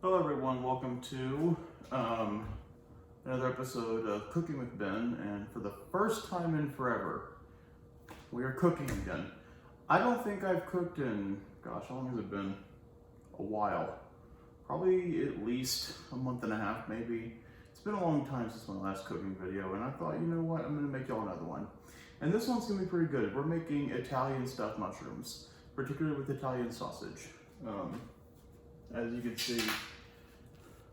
Hello everyone, welcome to another episode of Cooking with Ben, and for the first time in forever, we are cooking again. I don't think I've cooked in, gosh, how long has it been? A while. Probably at least a month and a half, maybe. It's been a long time since my last cooking video, and I thought, you know what, I'm gonna make y'all another one. And this one's gonna be pretty good. We're making Italian stuffed mushrooms, particularly with Italian sausage. As you can see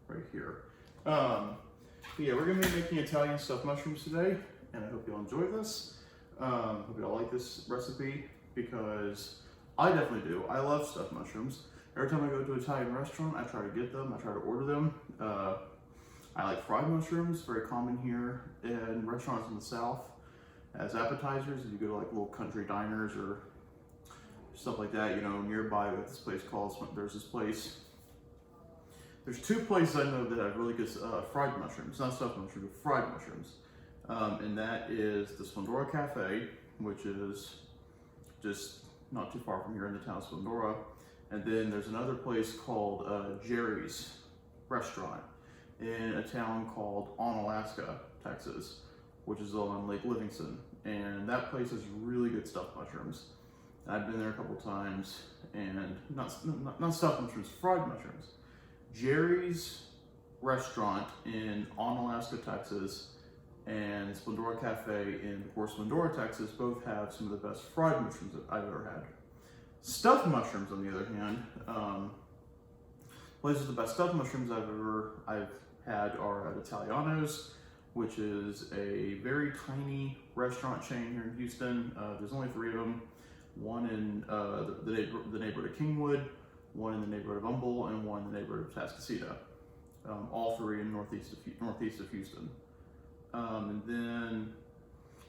right here. Yeah, we're gonna be making Italian stuffed mushrooms today, and I hope you'll enjoy this. Hope y'all like this recipe, because I definitely do. I love stuffed mushrooms. Every time I go to an Italian restaurant, I try to get them, I try to order them. I like fried mushrooms, very common here in restaurants in the South as appetizers. If you go to like little country diners or stuff like that, you know, nearby, what this place calls, there's two places I know that have really good fried mushrooms, not stuffed mushrooms, but fried mushrooms. And that is the Splendora Cafe, which is just not too far from here in the town of Splendora. And then there's another place called Jerry's Restaurant in a town called Onalaska, Texas, which is on Lake Livingston. And that place has really good stuffed mushrooms. I've been there a couple times, and not stuffed mushrooms, fried mushrooms. Jerry's Restaurant in Onalaska, Texas, and Splendora Cafe in, of course, Splendora, Texas, both have some of the best fried mushrooms that I've ever had. Stuffed mushrooms, on the other hand, places with the best stuffed mushrooms I've had are at Italiano's, which is a very tiny restaurant chain here in Houston. There's only 3 of them. One in the neighborhood of Kingwood, one in the neighborhood of Humble, and one in the neighborhood of Tascasita. All 3 in northeast of Houston. And then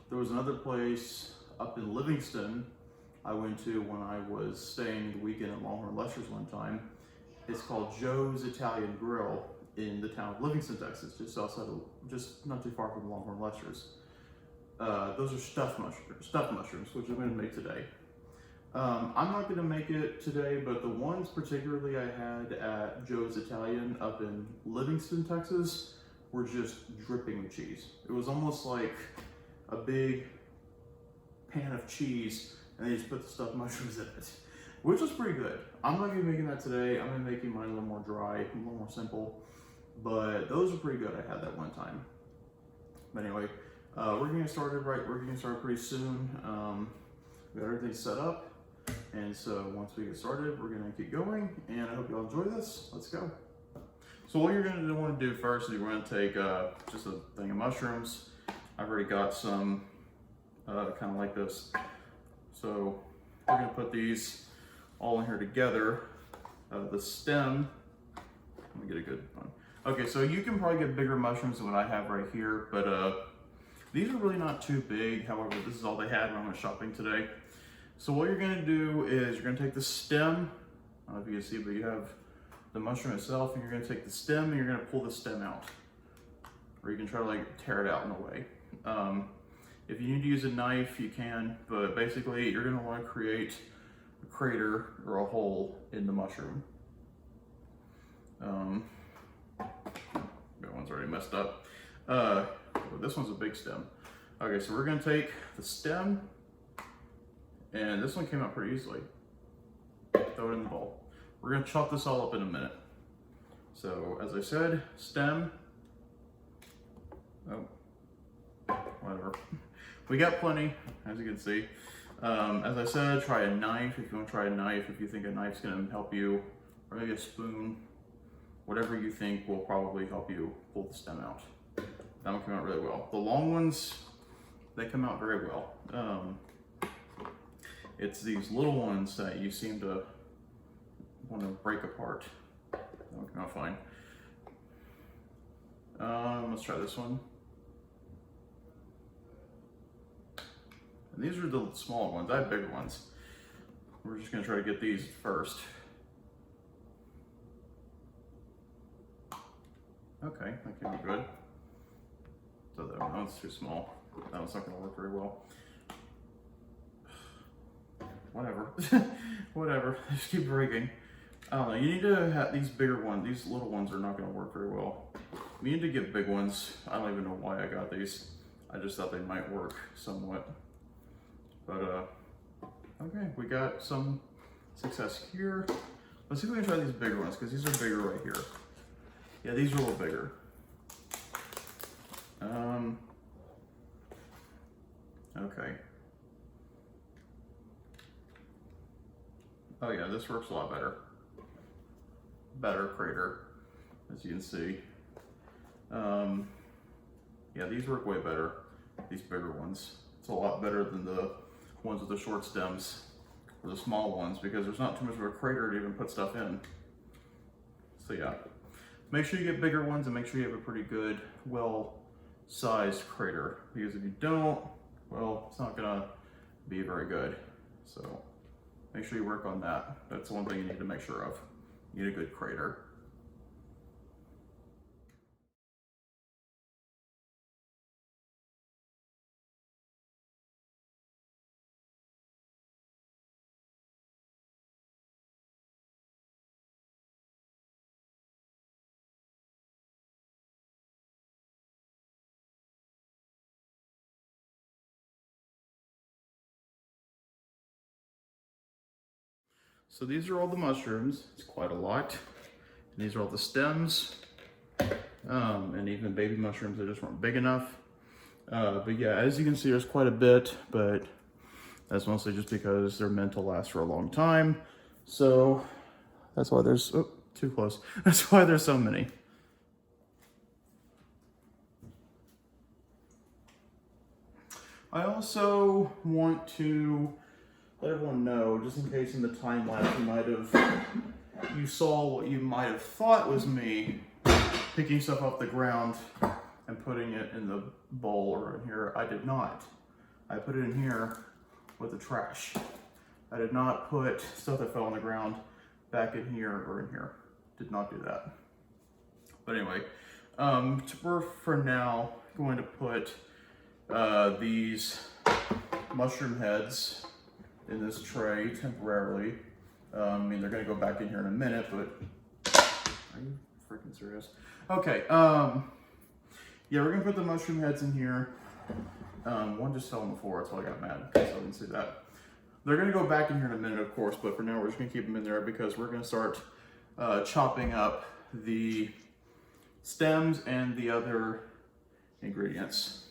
there was another place up in Livingston I went to when I was staying the weekend at Longhorn Lester's one time. It's called Joe's Italian Grill in the town of Livingston, Texas, just not too far from Longhorn Lester's. Those are stuffed mushrooms, which I'm going to make today. I'm not going to make it today, but the ones particularly I had at Joe's Italian up in Livingston, Texas, were just dripping with cheese. It was almost like a big pan of cheese, and they just put the stuffed mushrooms in it, which was pretty good. I'm not going to be making that today. I'm going to be making mine a little more dry, a little more simple, but those are pretty good. I had that one time. But anyway, we're going to get started We're going to start pretty soon. We got everything set up. And so once we get started, we're gonna keep going, and I hope y'all enjoy this. Let's go. So what you're gonna want to do first is you're gonna take just a thing of mushrooms. I've already got some kind of like this. So we're gonna put these all in here together. The stem, let me get a good one. Okay, so you can probably get bigger mushrooms than what I have right here, but these are really not too big. However, this is all they had when I went shopping today. So what you're gonna do is you're gonna take the stem, I don't know if you can see, but you have the mushroom itself, and you're gonna take the stem and you're gonna pull the stem out. Or you can try to like tear it out in a way. If you need to use a knife, you can, but basically you're gonna wanna create a crater or a hole in the mushroom. That one's already messed up. This one's a big stem. Okay, so we're gonna take the stem, and this one came out pretty easily. Throw it in the bowl. We're gonna chop this all up in a minute. So as I said, stem. Oh, whatever. We got plenty, as you can see. As I said, try a knife if you want to try a knife. If you think a knife's gonna help you, or maybe a spoon, whatever you think will probably help you pull the stem out. That one came out really well. The long ones, they come out very well. It's these little ones that you seem to want to break apart. That one came out fine. Let's try this one. And these are the smaller ones. I have bigger ones. We're just going to try to get these first. Okay, that can be good. So that one's too small. That one's not going to work very well. Whatever. Whatever. Just keep breaking. I don't know, you need to have these bigger ones. These little ones are not gonna work very well. You need to get big ones. I don't even know why I got these. I just thought they might work somewhat. But okay, we got some success here. Let's see if we can try these bigger ones, because these are bigger right here. Yeah, these are a little bigger. Okay. Oh yeah, this works a lot better. Better crater, as you can see. Yeah, these work way better, these bigger ones. It's a lot better than the ones with the short stems, or the small ones, because there's not too much of a crater to even put stuff in. So yeah, make sure you get bigger ones and make sure you have a pretty good, well-sized crater, because if you don't, well, it's not gonna be very good. So make sure you work on that. That's one thing you need to make sure of. You need a good crater. So these are all the mushrooms. It's quite a lot. And these are all the stems. And even baby mushrooms that just weren't big enough. But yeah, as you can see, there's quite a bit, but that's mostly just because they're meant to last for a long time. So that's why there's, oh, too close. That's why there's so many. I also want to let everyone know, just in case in the time lapse you saw what you might have thought was me picking stuff off the ground and putting it in the bowl or in here. I did not. I put it in here with the trash. I did not put stuff that fell on the ground back in here or in here. Did not do that. But anyway, we're for now going to put these mushroom heads in this tray temporarily. I mean, they're gonna go back in here in a minute, but are you freaking serious? Okay, yeah, we're gonna put the mushroom heads in here. One just fell on the floor, that's why I got mad, because I didn't see that. They're gonna go back in here in a minute, of course, but for now we're just gonna keep them in there because we're gonna start chopping up the stems and the other ingredients.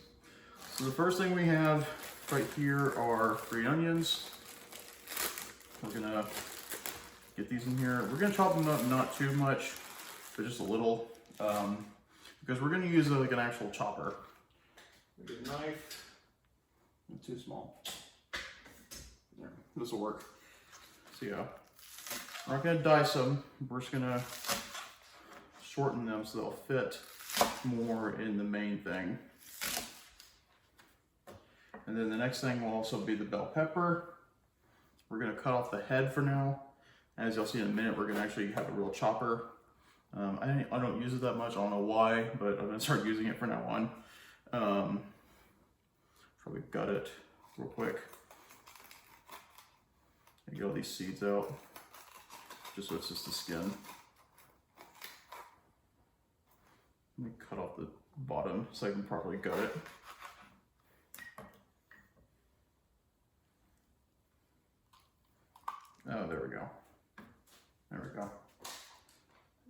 So the first thing we have right here are green onions. We're gonna get these in here. We're gonna chop them up not too much, but just a little, because we're gonna use like an actual chopper. Get a knife. It's too small. There, this will work. So yeah, we're not gonna dice them. We're just gonna shorten them so they'll fit more in the main thing. And then the next thing will also be the bell pepper. We're gonna cut off the head for now. As you'll see in a minute, we're gonna actually have a real chopper. I don't use it that much, I don't know why, but I'm gonna start using it from now on. Probably gut it real quick. And get all these seeds out, just so it's just the skin. Let me cut off the bottom so I can properly gut it. Oh, there we go. There we go.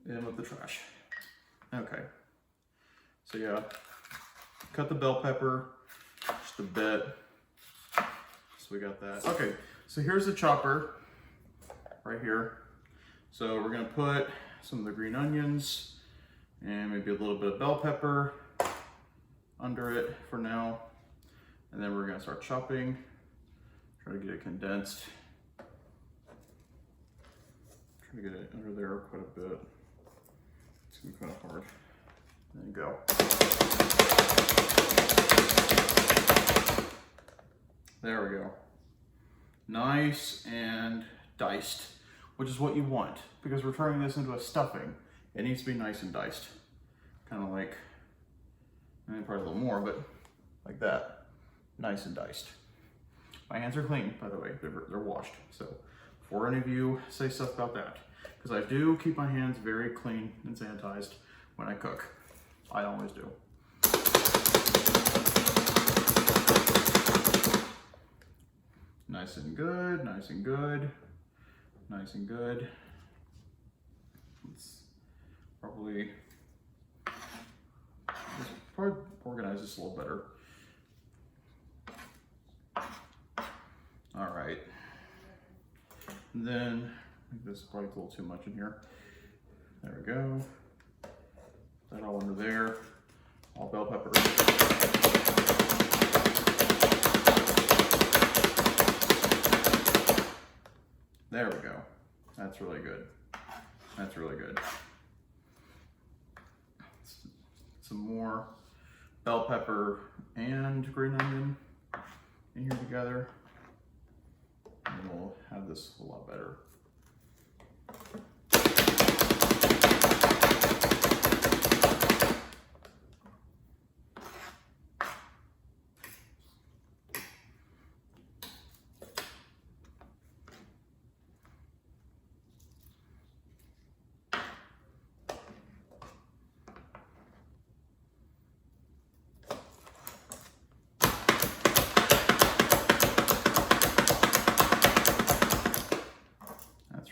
In with the trash. Okay. So yeah, cut the bell pepper just a bit. So we got that. Okay, so here's the chopper right here. So we're gonna put some of the green onions and maybe a little bit of bell pepper under it for now. And then we're gonna start chopping. Try to get it condensed. Try to get it under there quite a bit. It's gonna be kind of hard. There you go. There we go. Nice and diced, which is what you want because we're turning this into a stuffing. It needs to be nice and diced. Kind of like, probably a little more, but like that. Nice and diced. My hands are clean, by the way. They're washed. So before any of you say stuff about that. because I do keep my hands very clean and sanitized when I cook. I always do. Nice and good, nice and good, nice and good. Let's probably organize this a little better. All right. And then, I think this is probably a little too much in here. There we go. Put that all under there. All bell pepper. There we go. That's really good. That's really good. Some more bell pepper and green onion in here together. And we'll have this a lot better.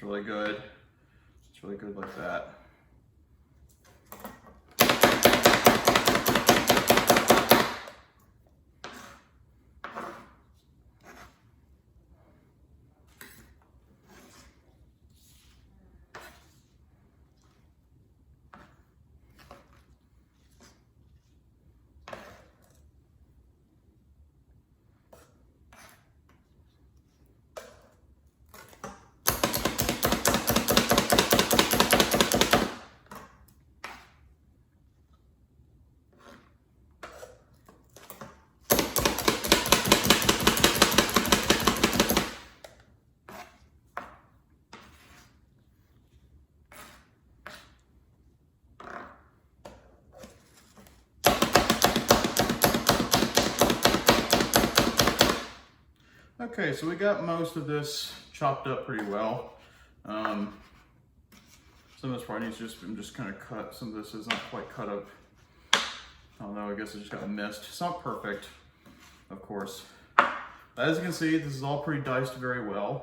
Really good. It's really good like that. Okay, so we got most of this chopped up pretty well. Some of this probably needs to I'm just kind of cut. Some of this is not quite cut up. I don't know, I guess it just got missed. It's not perfect, of course. But as you can see, this is all pre-diced very well.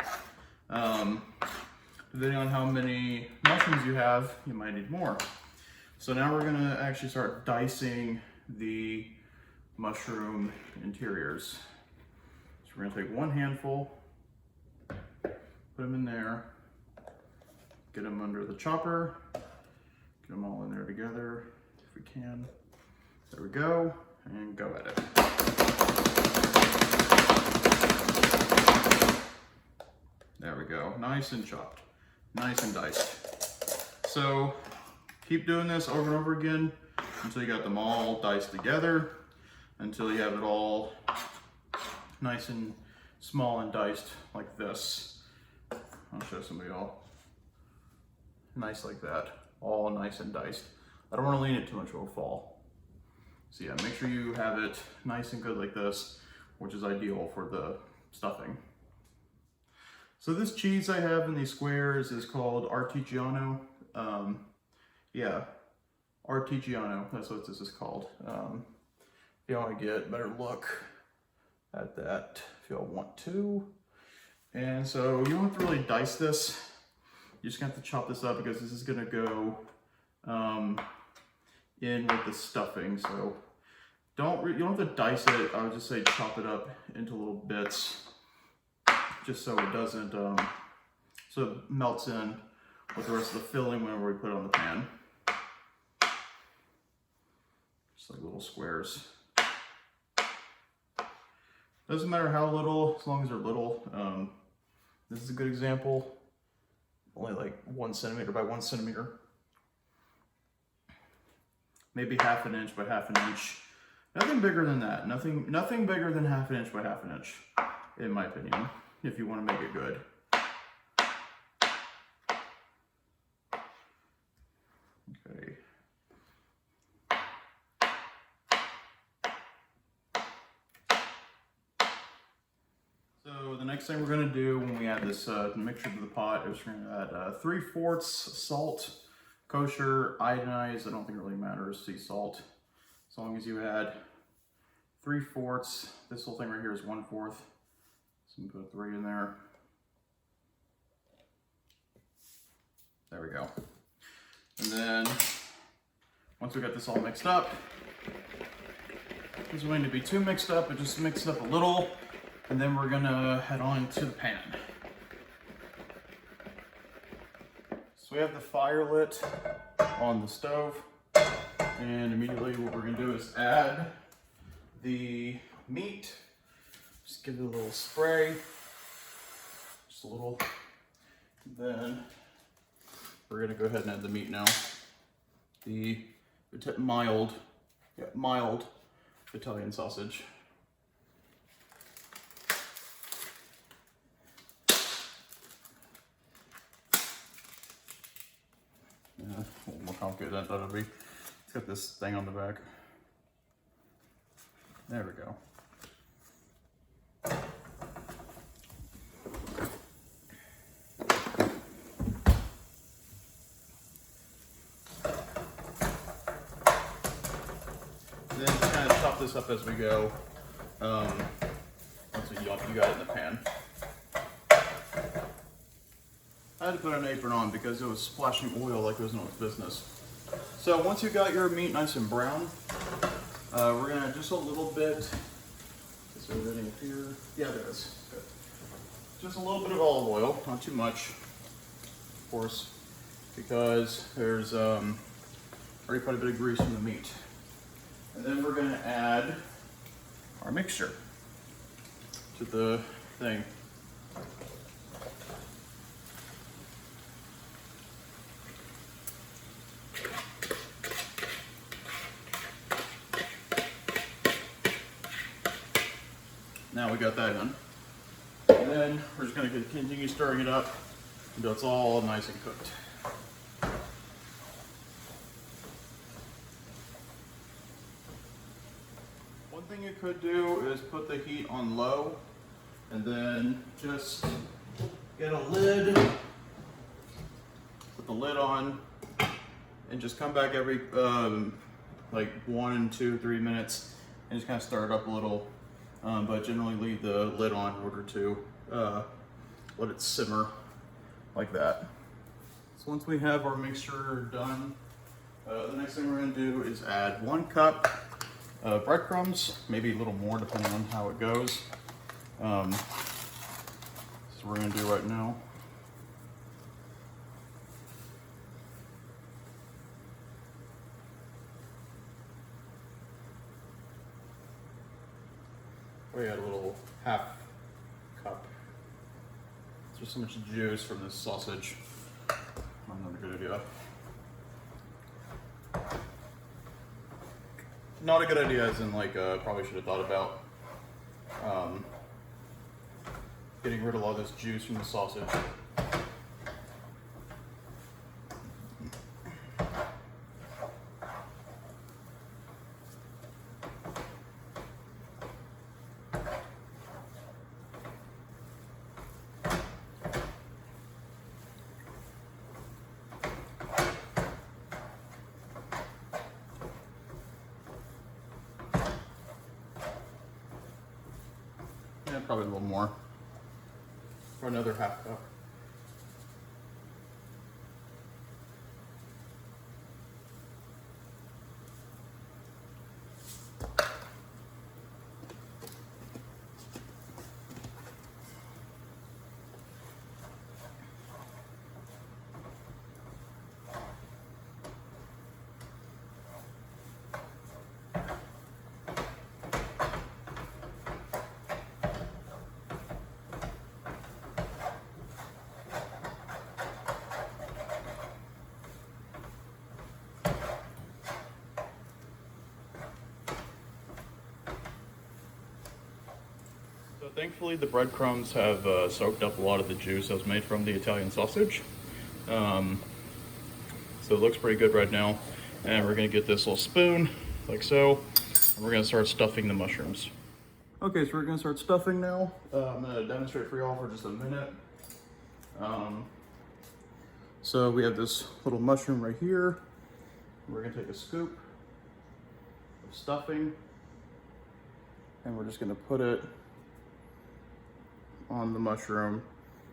Depending on how many mushrooms you have, you might need more. So now we're gonna actually start dicing the mushroom interiors. So we're gonna take one handful, put them in there, get them under the chopper, get them all in there together if we can. There we go, and go at it. There we go, nice and chopped, nice and diced. So keep doing this over and over again until you got them all diced together, until you have it all nice and small and diced like this. I'll show somebody all nice like that, all nice and diced. I don't want to lean it too much, it will fall. So yeah, make sure you have it nice and good like this, which is ideal for the stuffing. So this cheese I have in these squares is called ARTIGIANO. Yeah, ARTIGIANO, that's what this is called. If you want to get a better look at that, if y'all want to. And so you don't have to really dice this. You just have to chop this up because this is gonna go in with the stuffing. So you don't have to dice it. I would just say chop it up into little bits, just so it doesn't, so it melts in with the rest of the filling whenever we put it on the pan. Just like little squares. Doesn't matter how little, as long as they're little. This is a good example. Only like 1 centimeter by 1 centimeter. Maybe ½ an inch by ½ an inch. Nothing bigger than that. Nothing bigger than ½ an inch by ½ an inch, in my opinion, if you want to make it good. Okay. So the next thing we're gonna do when we add this mixture to the pot is we're gonna add 3/4 salt, kosher, iodinized. I don't think it really matters, sea salt, as long as you add 3/4. This whole thing right here is 1/4. So I'm gonna put 3 in there. There we go. And then once we got this all mixed up, it doesn't need to be too mixed up, but just mix it up a little. And then we're gonna head on to the pan. So we have the fire lit on the stove, and immediately what we're gonna do is add the meat. Just give it a little spray, just a little. Then we're gonna go ahead and add the meat now. The mild Italian sausage. Yeah, a little more complicated than that'll be. It's got this thing on the back. There we go. And then just kind of chop this up as we go. Once you got it in the pan. I had to put an apron on because it was splashing oil like it was no one's business. So once you got your meat nice and brown, we're gonna add just a little bit. Is there anything up here? Yeah, there is. Good. Just a little bit of olive oil, not too much, of course, because there's already quite a bit of grease in the meat. And then we're gonna add our mixture to the thing. Now we got that in. And then we're just going to continue stirring it up until it's all nice and cooked. One thing you could do is put the heat on low and then just get a lid, put the lid on, and just come back every like 1, 2, 3 minutes and just kind of stir it up a little. But generally leave the lid on in order to let it simmer like that. So once we have our mixture done, the next thing we're going to do is add 1 cup of breadcrumbs, maybe a little more depending on how it goes. So we're going to do right now. We add a little half cup. There's so much juice from this sausage. Not a good idea. Not a good idea as in like probably should have thought about getting rid of all this juice from the sausage. Yeah, probably a little more. Or another half cup. Thankfully, the breadcrumbs have soaked up a lot of the juice that was made from the Italian sausage. So it looks pretty good right now. And we're gonna get this little spoon, like so, and we're gonna start stuffing the mushrooms. Okay, so we're gonna start stuffing now. I'm gonna demonstrate for y'all for just a minute. So we have this little mushroom right here. We're gonna take a scoop of stuffing and we're just gonna put it on the mushroom.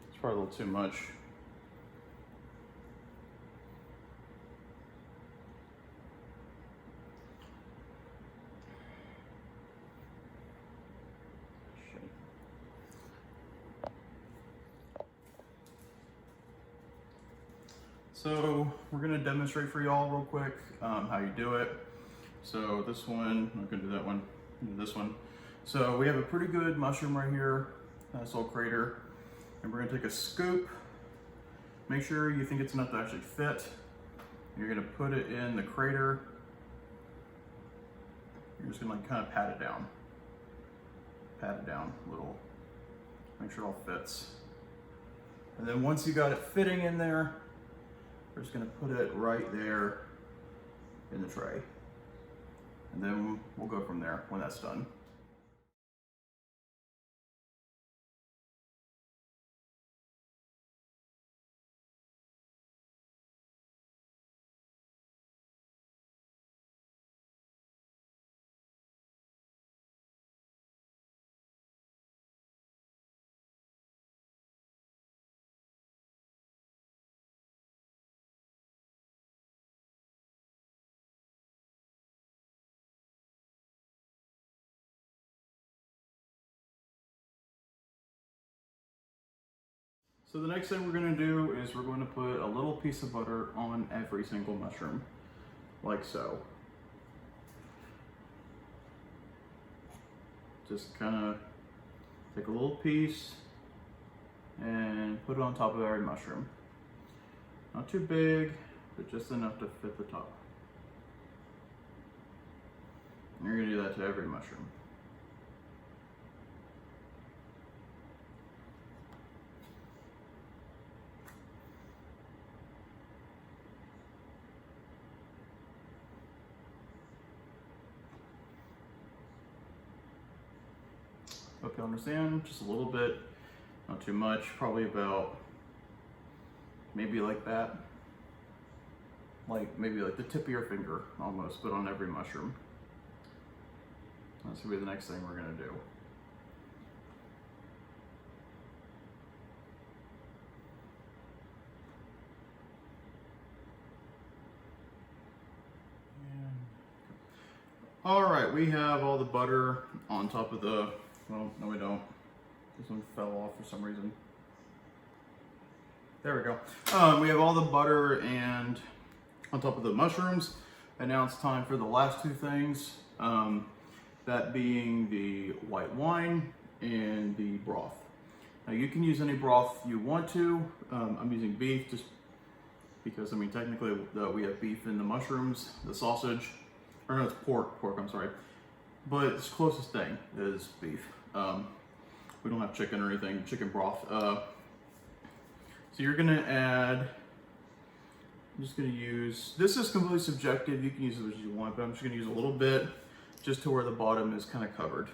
It's probably a little too much. So we're gonna demonstrate for y'all real quick how you do it. So this one, I'm not gonna do that one, I'm gonna do this one. So we have a pretty good mushroom right here, nice little crater. And we're gonna take a scoop. Make sure you think it's enough to actually fit. You're gonna put it in the crater. You're just gonna like kind of pat it down. Pat it down a little, make sure it all fits. And then once you got it fitting in there, we're just gonna put it right there in the tray. And then we'll go from there when that's done. So the next thing we're gonna do is we're going to put a little piece of butter on every single mushroom, like so. Just kind of take a little piece and put it on top of every mushroom. Not too big, but just enough to fit the top. And you're gonna do that to every mushroom. Hope you understand, just a little bit, not too much, probably about, maybe like that. Like maybe like the tip of your finger almost, but on every mushroom. That's gonna be the next thing we're gonna do. All right, we have all the butter on top of the, well, no we don't. This one fell off for some reason. There we go. We have all the butter and on top of the mushrooms. And now it's time for the last two things. That being the white wine and the broth. Now you can use any broth you want to. I'm using beef just because, I mean, technically we have beef in the mushrooms, the sausage, or no, it's pork, I'm sorry. But its closest thing is beef. We don't have chicken or anything, chicken broth. So you're gonna add, I'm just gonna use, this is completely subjective, you can use it as you want, but I'm just gonna use a little bit just to where the bottom is kind of covered.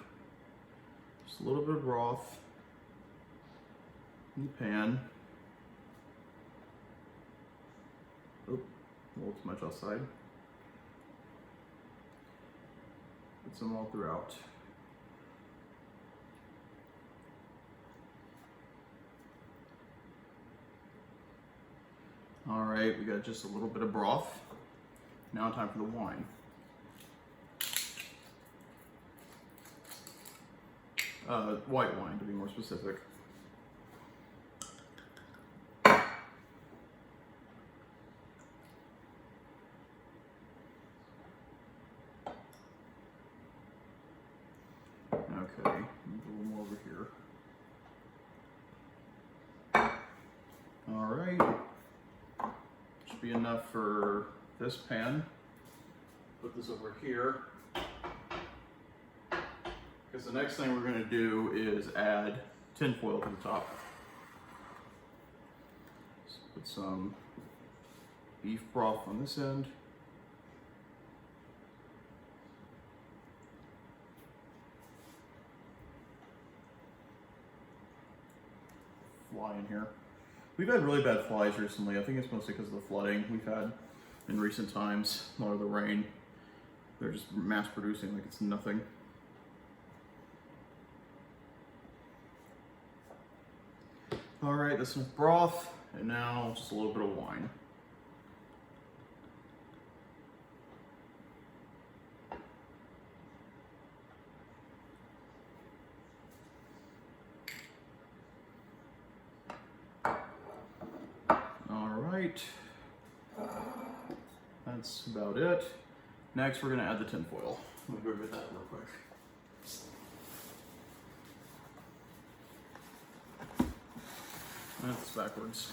Just a little bit of broth in the pan. Oh, a little too much outside. Put some all throughout. All right, we got just a little bit of broth. Now time for the wine. White wine to be more specific. Okay, a little more over here. All right, should be enough for this pan. Put this over here. Because the next thing we're going to do is add tin foil to the top. So put some beef broth on this end. fly in here. We've had really bad flies recently. I think it's mostly because of the flooding we've had in recent times. A lot of the rain. They're just mass producing like it's nothing. All right, that's enough broth, and now just a little bit of wine. That's about it. Next, we're gonna add the tin foil. Let me go get that real quick. That's backwards.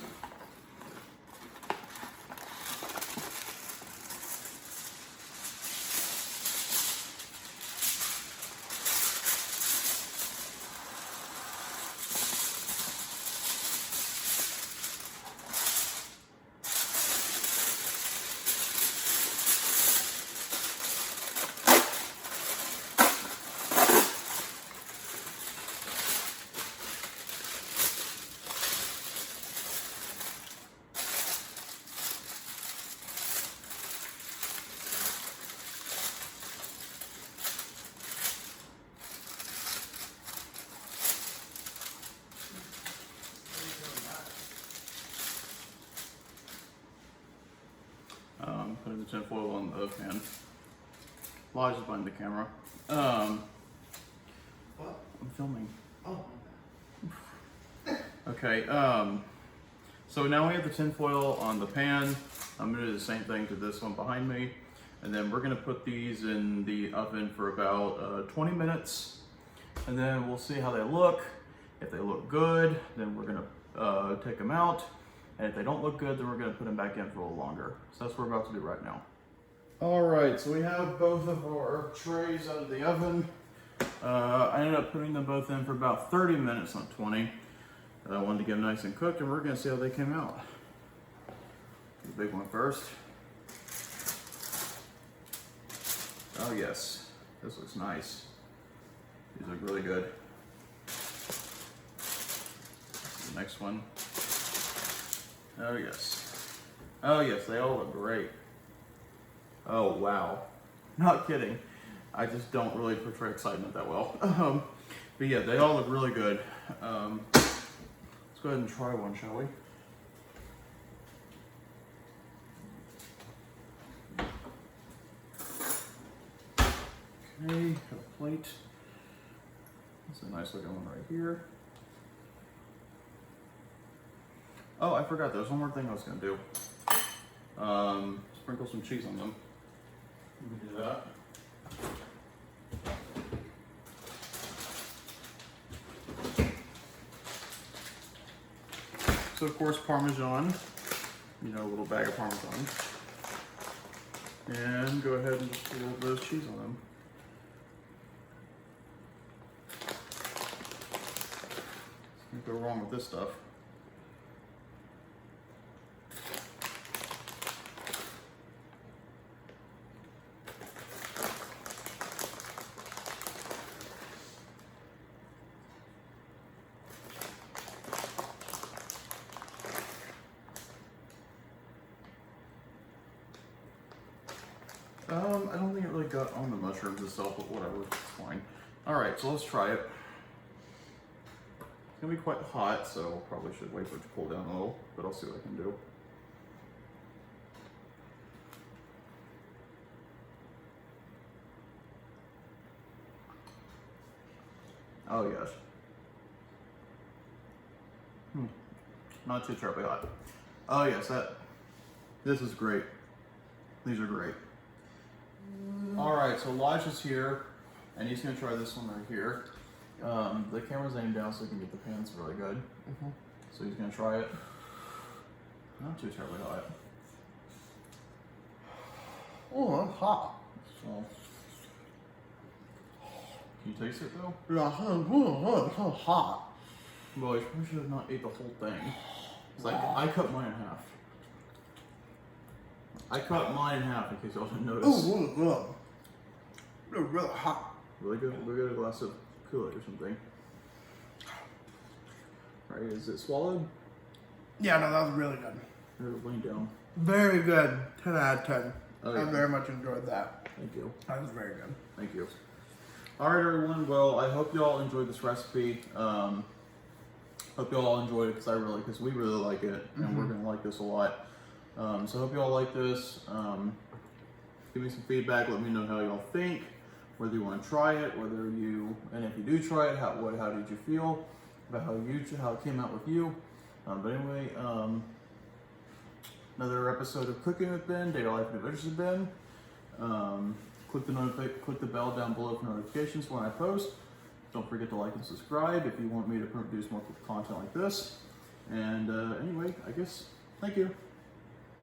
Putting the tin foil on the pan. Elijah's behind the camera. What? I'm filming. Oh. Okay, so now we have the tin foil on the pan. I'm gonna do the same thing to this one behind me. And then we're gonna put these in the oven for about 20 minutes. And then we'll see how they look. If they look good, then we're gonna take them out. And if they don't look good, then we're gonna put them back in for a little longer. So that's what we're about to do right now. All right, so we have both of our trays out of the oven. I ended up putting them both in for about 30 minutes, not 20. I wanted to get them nice and cooked, and we're gonna see how they came out. The big one first. Oh yes, this looks nice. These look really good. The next one. Oh yes. Oh yes, they all look great. Oh wow. Not kidding. I just don't really portray excitement that well. But yeah, they all look really good. Let's go ahead and try one, shall we? Okay, got a plate. That's a nice looking one right here. Oh, I forgot, there's one more thing I was gonna do. Sprinkle some cheese on them. Let me do that. So of course, Parmesan, you know, a little bag of Parmesan. And go ahead and just put a little bit of cheese on them. Can't go wrong with this stuff. I don't think it really got on the mushrooms itself, but whatever, it's fine. All right, so let's try it. It's gonna be quite hot, so probably should wait for it to cool down a little, but I'll see what I can do. Oh yes. Not too terribly hot. Oh yes, this is great. These are great. All right, so Elijah's here, and he's gonna try this one right here. The camera's aimed down so we can get the pans really good. So he's gonna try it. Not too terribly hot. Oh, that's hot. So, can you taste it though? Yeah, it's so hot. Well, you probably should have not ate the whole thing. It's like, I cut mine in half. I cut mine in half in case y'all didn't notice. Oh, really good. They're really hot. Really good? We'll get a glass of Kool-Aid or something. Right? Is it swallowed? Yeah, no, that was really good. Or lean down? Very good. 10 out of 10. Oh, I yeah. very much enjoyed that. Thank you. That was very good. Thank you. All right, everyone. Well, I hope you all enjoyed this recipe. Hope you all enjoyed it because we really like it, and we're gonna like this a lot. So I hope you all like this. Give me some feedback. Let me know how y'all think. Whether you want to try it, and if you do try it, how did you feel about how it came out with you? But anyway, another episode of Cooking with Ben, Daily Life and Adventures with Ben. Click the bell down below for notifications when I post. Don't forget to like and subscribe if you want me to produce more content like this. And anyway, I guess, thank you.